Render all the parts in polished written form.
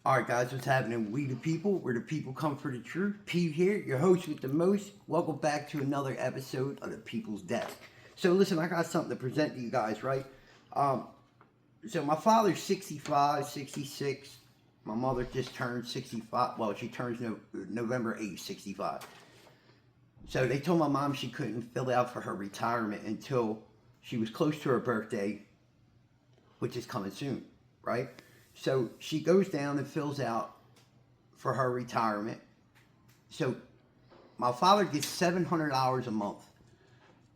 Alright guys, what's happening? We the people, we're the people come for the truth. Pete here, your host with the most. Welcome back to another episode of the People's Desk. So listen, I got something to present to you guys, right? So my father's 65, 66. My mother just turned 65. Well, she turns November 8th, 65. So they told my mom she couldn't fill out for her retirement until she was close to her birthday, which is coming soon, right? So she goes down and fills out for her retirement. So my father gets $700 a month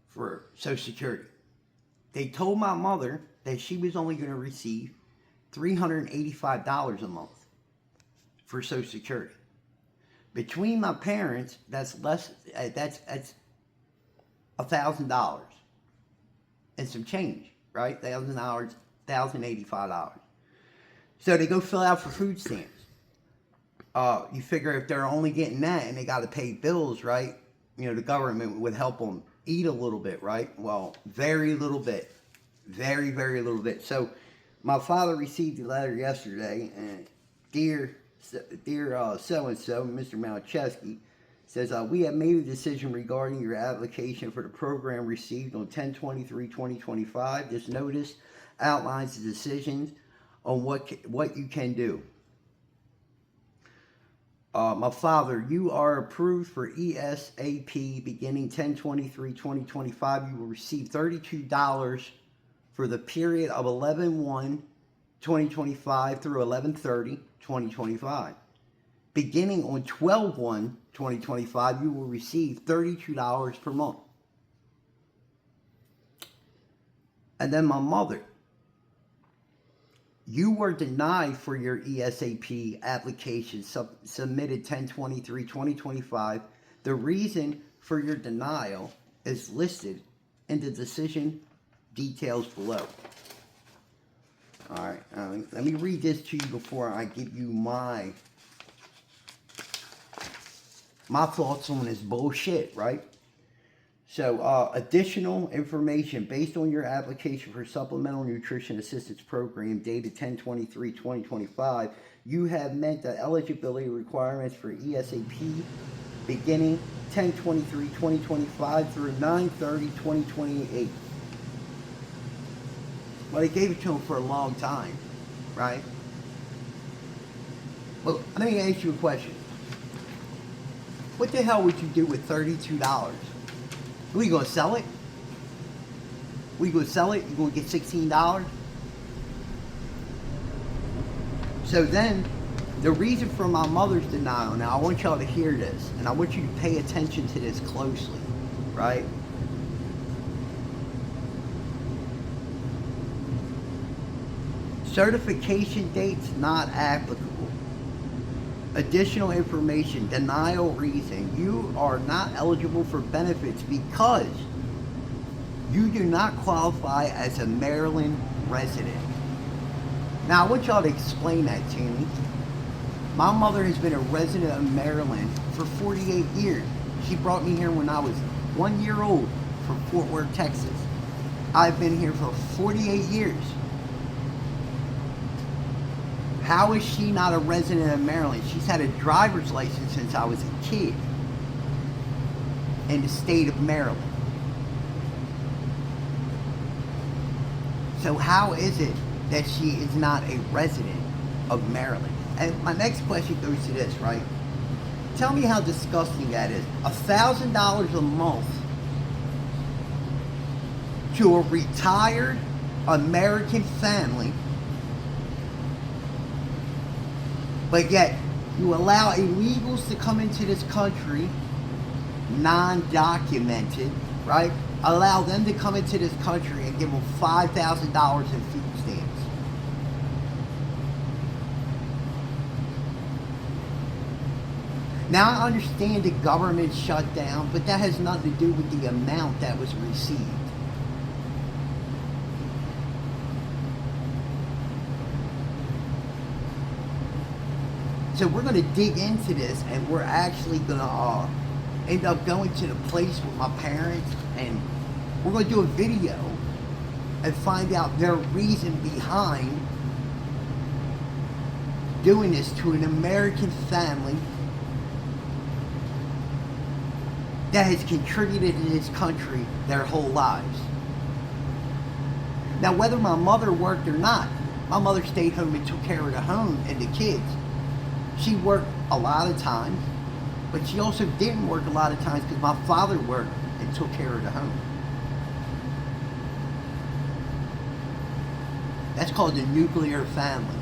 for Social Security. They told my mother that she was only going to receive $385 a month for Social Security. Between my parents, that's less. That's $1,000 and some change, right? $1,000, $1,085. So they go fill out for food stamps. You figure if they're only getting that and they got to pay bills, right? You know, the government would help them eat a little bit, right? Well, very little bit. Very, very little bit. So my father received a letter yesterday, and dear so-and-so, Mr. Malachewski, says, we have made a decision regarding your application for the program received on 10/23/2025. This notice outlines the decisions on what you can do. My father, you are approved for ESAP beginning 10/23/2025. You will receive $32 for the period of 11/1/2025 through 11/30/2025. Beginning on 12/1/2025, you will receive $32 per month. And then my mother, you were denied for your ESAP application submitted 10/23/2025. The reason for your denial is listed in the decision details below. Alright, let me read this to you before I give you my thoughts on this bullshit, right? So, additional information based on your application for Supplemental Nutrition Assistance Program dated 10/23/2025, you have met the eligibility requirements for ESAP beginning 10/23/2025 through 9/30/2028. Well, they gave it to him for a long time, right? Well, let me ask you a question. What the hell would you do with $32? We gonna sell it? We gonna sell it? You gonna get $16? So then, the reason for my mother's denial, now I want y'all to hear this, and I want you to pay attention to this closely, right? Certification dates not applicable. Additional information, denial reason. You are not eligible for benefits because you do not qualify as a Maryland resident. Now, I want y'all to explain that to me. My mother has been a resident of Maryland for 48 years. She brought me here when I was 1 year old from Fort Worth, Texas. I've been here for 48 years. How is she not a resident of Maryland? She's had a driver's license since I was a kid in the state of Maryland. So how is it that she is not a resident of Maryland? And my next question goes to this, right? Tell me how disgusting that is. $1,000 a month to a retired American family, but yet you allow illegals to come into this country, non-documented, right? Allow them to come into this country and give them $5,000 in food stamps. Now I understand the government shut down, but that has nothing to do with the amount that was received. So we're going to dig into this, and we're actually going to end up going to the place with my parents, and we're going to do a video and find out their reason behind doing this to an American family that has contributed to this country their whole lives. Now, whether my mother worked or not, my mother stayed home and took care of the home and the kids. She worked a lot of times, but she also didn't work a lot of times because my father worked and took care of the home. That's called the nuclear family.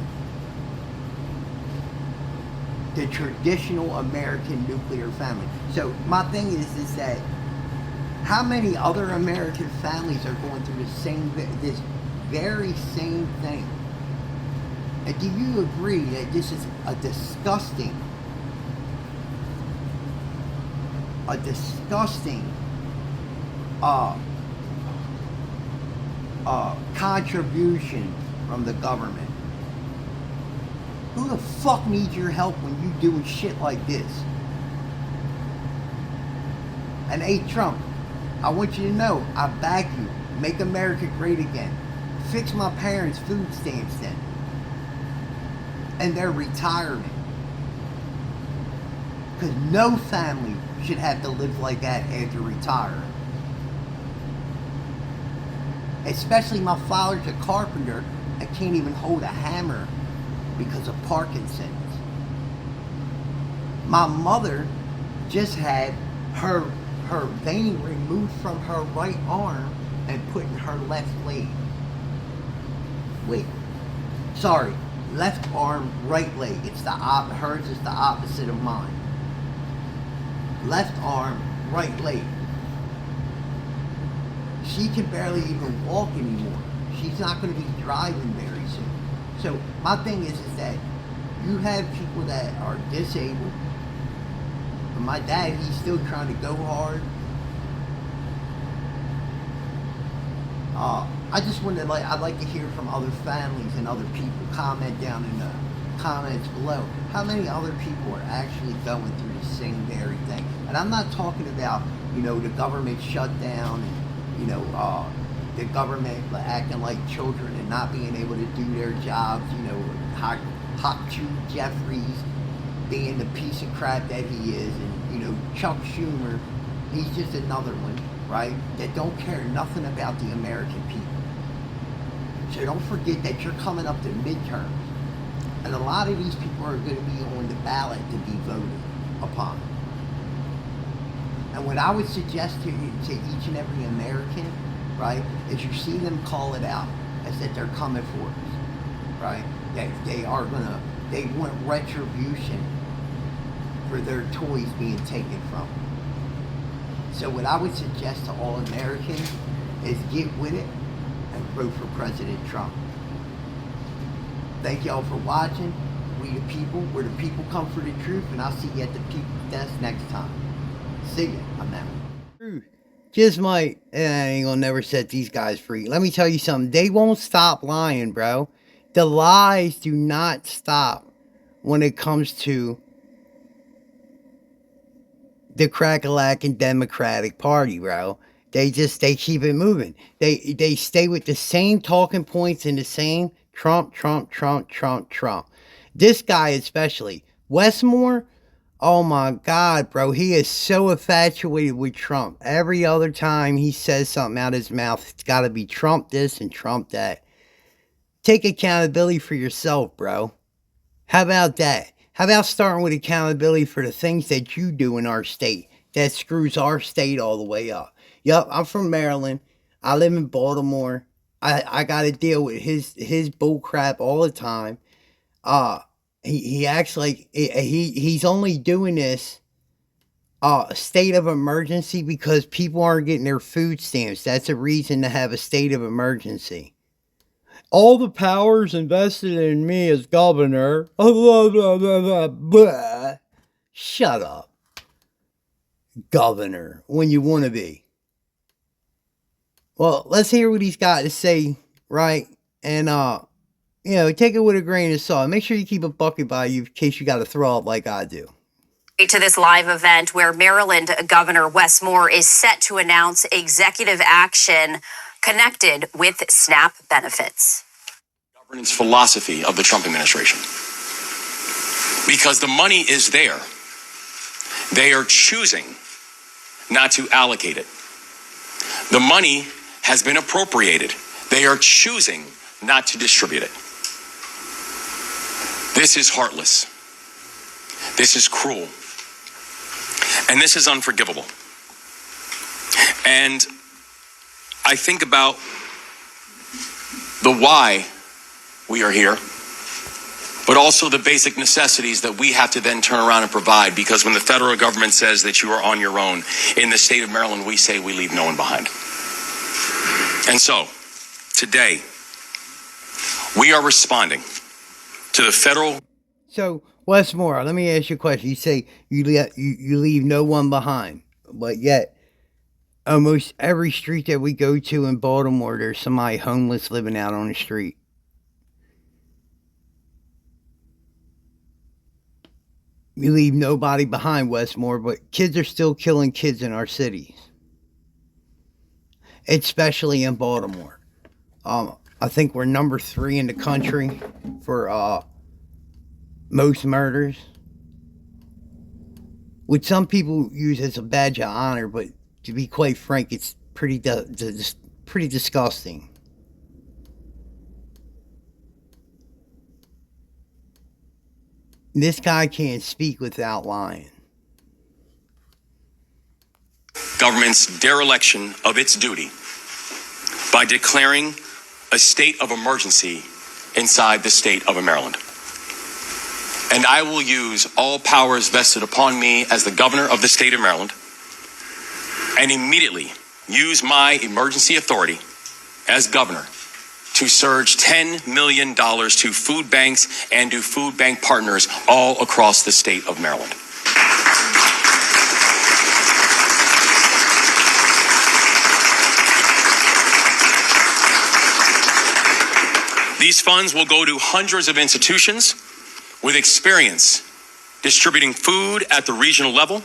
The traditional American nuclear family. So my thing is that how many other American families are going through this very same thing? And do you agree that this is a disgusting contribution from the government? Who the fuck needs your help when you doing shit like this? And hey, Trump, I want you to know, I back you. Make America great again. Fix my parents' food stamps then. And their retirement. Because no family should have to live like that after retiring. Especially my father's a carpenter and can't even hold a hammer because of Parkinson's. My mother just had her vein removed from her right arm and put in her left leg. Wait, sorry, left arm, right leg. It's hers is the opposite of mine. Left arm, right leg. She can barely even walk anymore. She's not going to be driving very soon. So my thing is that you have people that are disabled. But my dad, he's still trying to go hard. I just wanted I'd like to hear from other families and other people. Comment down in the comments below. How many other people are actually going through the same very thing? And I'm not talking about, the government shutdown and, the government acting like children and not being able to do their jobs, Hot Chew Jeffries being the piece of crap that he is, and, Chuck Schumer, he's just another one, right, that don't care nothing about the American people. So don't forget that you're coming up to midterms, and a lot of these people are going to be on the ballot to be voted upon. And what I would suggest to each and every American, right, is you see them call it out as that they're coming for us, right? That they want retribution for their toys being taken from them. So what I would suggest to all Americans is get with it and vote for President Trump. Thank y'all for watching. We the people, where the people come for the truth, and I'll see you at the people's desk next time. See ya. I'm out. Just might, I ain't gonna never set these guys free. Let me tell you something. They won't stop lying, bro. The lies do not stop when it comes to the crack-a-lacking Democratic Party, bro. They keep it moving. They stay with the same talking points and the same Trump. This guy especially, Westmore. Oh my God, bro. He is so infatuated with Trump. Every other time he says something out of his mouth, it's got to be Trump this and Trump that. Take accountability for yourself, bro. How about that? How about starting with accountability for the things that you do in our state that screws our state all the way up? Yup, I'm from Maryland. I live in Baltimore. I got to deal with his bull crap all the time. He acts like he's only doing this state of emergency because people aren't getting their food stamps. That's a reason to have a state of emergency. All the powers invested in me as governor. Shut up. Governor, when you want to be. Well, let's hear what he's got to say, right? And, take it with a grain of salt. Make sure you keep a bucket by you in case you got to throw up like I do. To this live event where Maryland Governor Wes Moore is set to announce executive action connected with SNAP benefits. Governance philosophy of the Trump administration. because the money is there. They are choosing not to allocate it. The money has been appropriated. They are choosing not to distribute it. This is heartless. This is cruel. And this is unforgivable. And I think about the why we are here, but also the basic necessities that we have to then turn around and provide, because when the federal government says that you are on your own, in the state of Maryland, we say we leave no one behind. And so, today, we are responding to the federal... So, Westmore, let me ask you a question. You say you leave no one behind, but yet almost every street that we go to in Baltimore, there's somebody homeless living out on the street. We leave nobody behind, Westmore, but kids are still killing kids in our cities, especially in Baltimore. I think we're number 3 in the country for most murders, which some people use as a badge of honor, but to be quite frank, it's pretty disgusting. This guy can't speak without lying. Government's dereliction of its duty by declaring a state of emergency inside the state of Maryland. And I will use all powers vested upon me as the governor of the state of Maryland and immediately use my emergency authority as governor to surge $10 million to food banks and to food bank partners all across the state of Maryland. These funds will go to hundreds of institutions with experience distributing food at the regional level.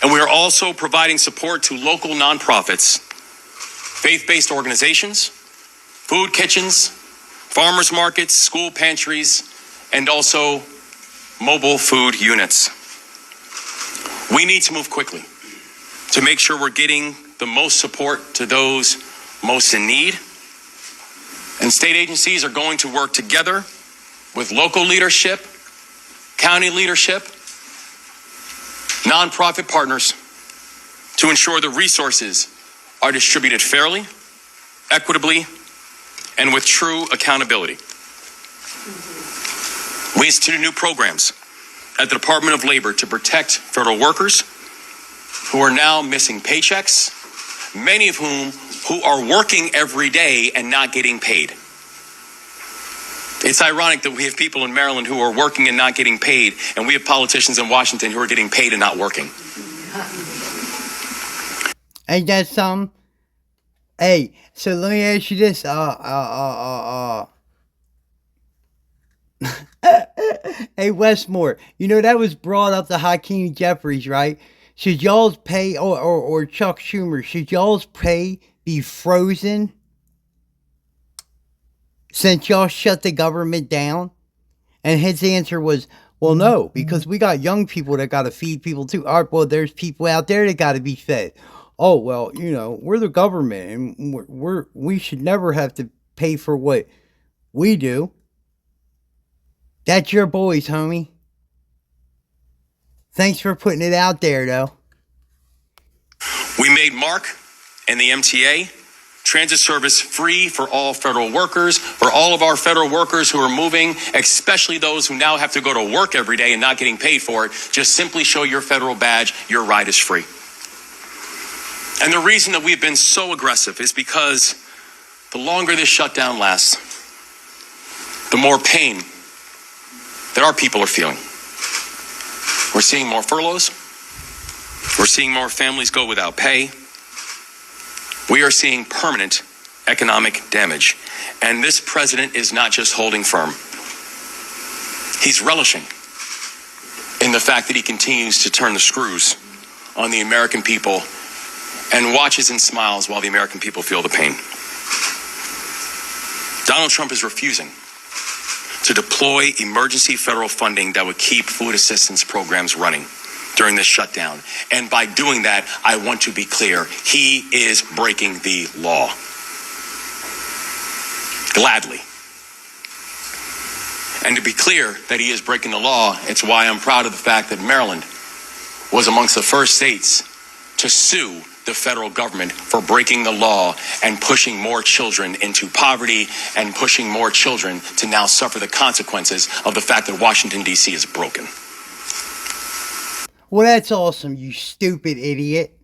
And we are also providing support to local nonprofits, faith-based organizations, food kitchens, farmers markets, school pantries, and also mobile food units. We need to move quickly to make sure we're getting the most support to those most in need. And state agencies are going to work together with local leadership, county leadership, nonprofit partners to ensure the resources are distributed fairly, equitably, and with true accountability. We instituted new programs at the Department of Labor to protect federal workers who are now missing paychecks, many of whom are working every day and not getting paid. It's ironic that we have people in Maryland who are working and not getting paid, and we have politicians in Washington who are getting paid and not working. Ain't that something? Hey, so let me ask you this. Hey, Westmore, you know that was brought up to Hakeem Jeffries, right? Should y'all's pay, or Chuck Schumer, should y'all's pay be frozen since y'all shut the government down? And his answer was, well, no, because we got young people that got to feed people too. All right, well, there's people out there that got to be fed. Oh, well, you know, we're the government, and we should never have to pay for what we do. That's your boys, homie. Thanks for putting it out there, though. We made MARC and the MTA transit service free for all federal workers, for all of our federal workers who are moving, especially those who now have to go to work every day and not getting paid for it. Just simply show your federal badge, your ride is free. And the reason that we've been so aggressive is because the longer this shutdown lasts, the more pain that our people are feeling. We're seeing more furloughs. We're seeing more families go without pay. We are seeing permanent economic damage. And this president is not just holding firm. He's relishing in the fact that he continues to turn the screws on the American people and watches and smiles while the American people feel the pain. Donald Trump is refusing to deploy emergency federal funding that would keep food assistance programs running during this shutdown. And by doing that, I want to be clear, he is breaking the law. Gladly. And to be clear that he is breaking the law, it's why I'm proud of the fact that Maryland was amongst the first states to sue the federal government for breaking the law and pushing more children into poverty and pushing more children to now suffer the consequences of the fact that Washington, D.C. is broken. Well, that's awesome, you stupid idiot.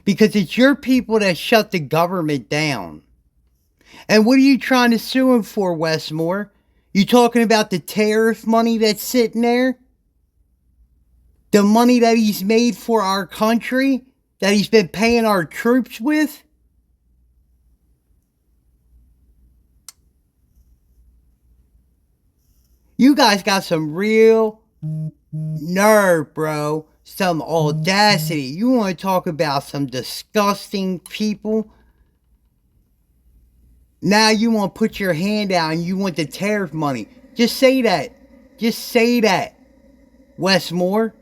Because it's your people that shut the government down. And what are you trying to sue him for, Westmore? You talking about the tariff money that's sitting there? The money that he's made for our country? That he's been paying our troops with? You guys got some real nerve, bro. Some audacity. You want to talk about some disgusting people? Now you want to put your hand out and you want the tariff money. Just say that. Just say that. Westmore.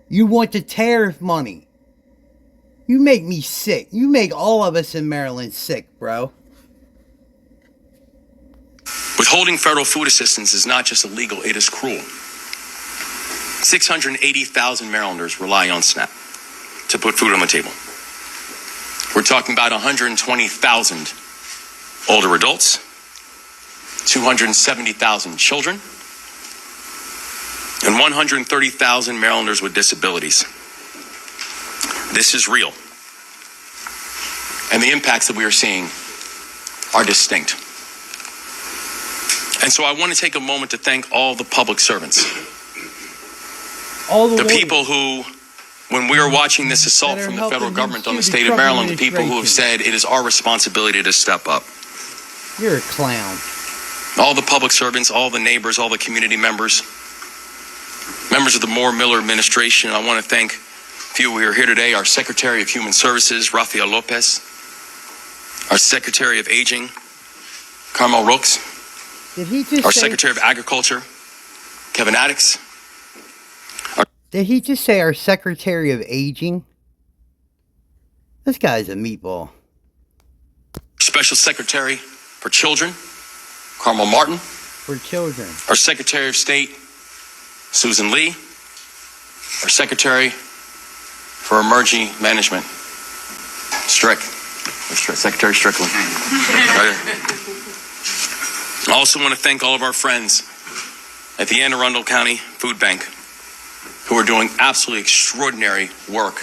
You want the tariff money. You make me sick. You make all of us in Maryland sick, bro. Withholding federal food assistance is not just illegal, it is cruel. 680,000 Marylanders rely on SNAP to put food on the table. We're talking about 120,000 older adults, 270,000 children, and 130,000 Marylanders with disabilities. This is real. And the impacts that we are seeing are distinct. And so I want to take a moment to thank all the public servants. All the people who, when we are watching this assault from the federal government on the state of Maryland, the people who have said it is our responsibility to step up. You're a clown. All the public servants, all the neighbors, all the community members, members of the Moore-Miller administration. I want to thank a few who are here today, our Secretary of Human Services, Rafael Lopez, our Secretary of Aging, Carmel Rooks, our Secretary of Agriculture, Kevin Addix. Did he just say our Secretary of Aging? This guy's a meatball. Special Secretary for Children, Carmel Martin. For children. Our Secretary of State, Susan Lee. Our Secretary for Emergency Management, Secretary Strickland. Right here. I also want to thank all of our friends at the Anne Arundel County Food Bank who are doing absolutely extraordinary work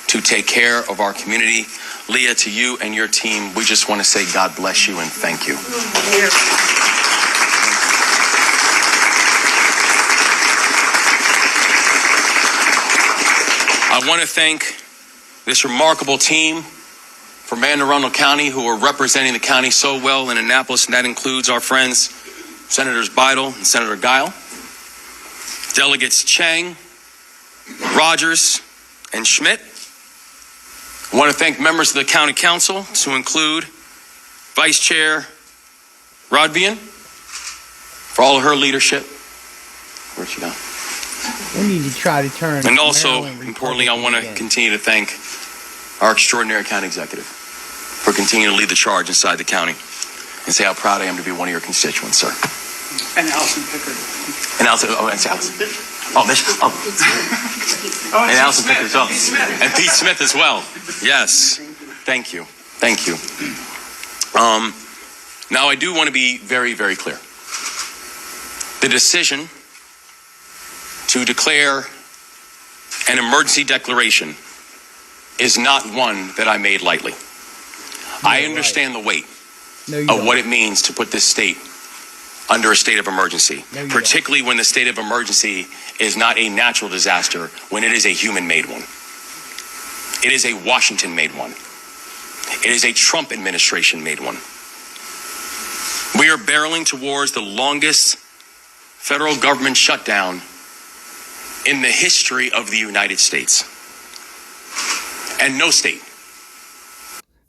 to take care of our community. Leah, to you and your team, we just want to say God bless you and thank you. I want to thank this remarkable team from Anne Arundel County who are representing the county so well in Annapolis, and that includes our friends, Senators Beidel and Senator Guile, Delegates Chang, Rogers, and Schmidt. I want to thank members of the County Council, to include Vice Chair Rodvian, for all of her leadership. Where's she gone? We need to try to turn. And also, importantly, I want to continue to thank our extraordinary county executive for continuing to lead the charge inside the county and say how proud I am to be one of your constituents, sir. And Allison Pickard. And Allison, and Allison. And Allison Pickard as well. And Pete Smith as well. Yes. Thank you. Thank you. Now, I do want to be very, very clear. The decision to declare an emergency declaration is not one that I made lightly. I understand the weight of what it means to put this state under a state of emergency, particularly when the state of emergency is not a natural disaster, when it is a human-made one. It is a Washington-made one. It is a Trump administration-made one. We are barreling towards the longest federal government shutdown in the history of the United States. And no state.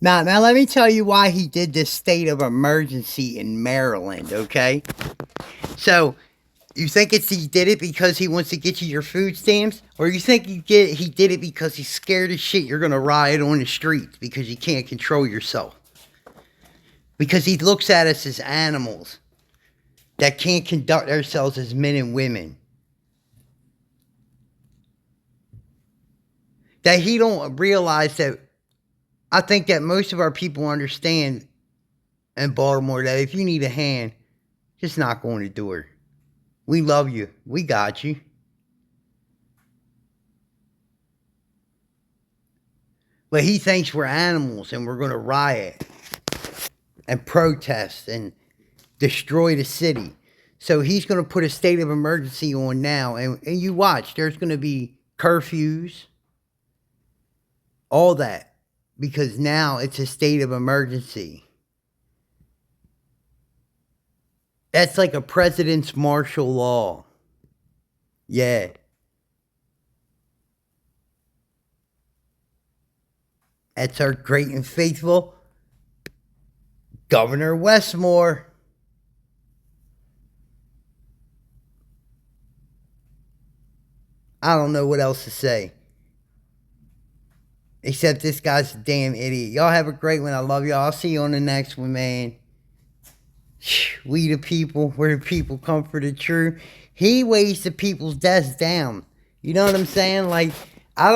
Now let me tell you why he did this state of emergency in Maryland, okay? So, you think he did it because he wants to get you your food stamps? Or you think he did it because he's scared as shit you're going to riot on the streets because you can't control yourself? Because he looks at us as animals that can't conduct ourselves as men and women. That he don't realize that, I think that most of our people understand in Baltimore that if you need a hand, just knock on the door. We love you. We got you. But he thinks we're animals and we're going to riot and protest and destroy the city. So he's going to put a state of emergency on now. And you watch, there's going to be curfews. All that. Because now it's a state of emergency. That's like a president's martial law. Yeah. That's our great and faithful Governor Westmore. I don't know what else to say. Except this guy's a damn idiot. Y'all have a great one. I love y'all. I'll see you on the next one, man. We the people, where the people come for the truth. He weighs the people's deaths down. You know what I'm saying? Like, I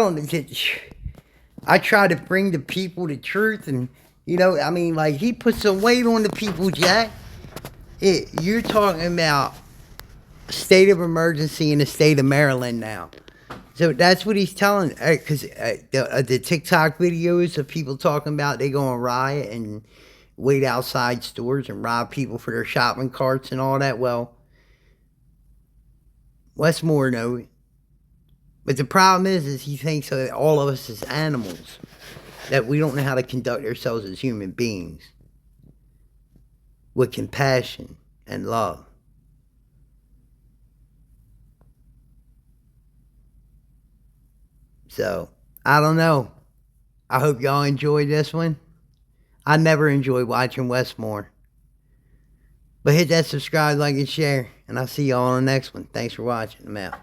try to bring the people the truth, and, you know, I mean, like, he put some weight on the people, Jack. You're talking about a state of emergency in the state of Maryland now. So that's what he's telling, because the TikTok videos of people talking about they go on riot and wait outside stores and rob people for their shopping carts and all that. Well, Westmore knows. But the problem is he thinks that all of us as animals, that we don't know how to conduct ourselves as human beings with compassion and love. So, I don't know. I hope y'all enjoyed this one. I never enjoy watching Westmore. But hit that subscribe, like, and share. And I'll see y'all on the next one. Thanks for watching. I'm out.